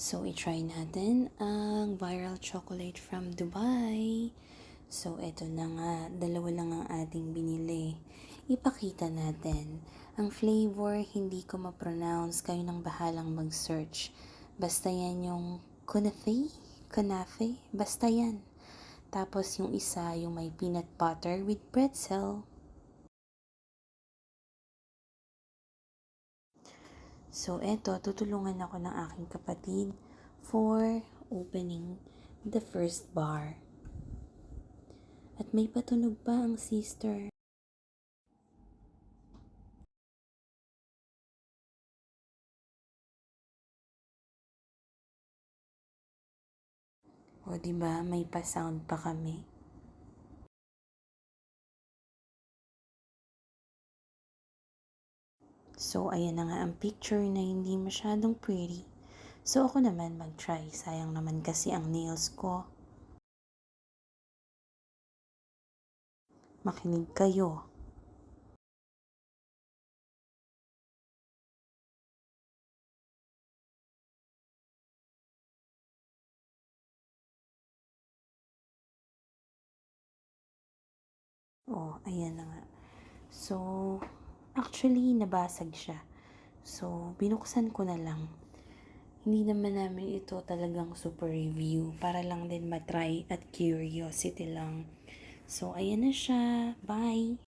So, i-try natin ang viral chocolate from Dubai. So, eto na nga, dalawa lang ang ating binili. Ipakita natin. Ang flavor, hindi ko ma-pronounce. Kayo nang bahalang mag-search. Basta yan yung kunafe? Kunafe? Basta yan. Tapos yung isa, yung may peanut butter with pretzel. So, eto, tutulungan ako ng aking kapatid for opening the first bar. At may patunog pa ang sister. O, diba, may pa-sound pa kami. So, ayan na nga ang picture na hindi masyadong pretty. So, ako naman mag-try. Sayang naman kasi ang nails ko. Makinig kayo. Oh, ayan na nga. So, actually, nabasag siya. So, binuksan ko na lang. Hindi naman namin ito talagang super review. Para lang din matry at curiosity lang. So, ayan na siya. Bye!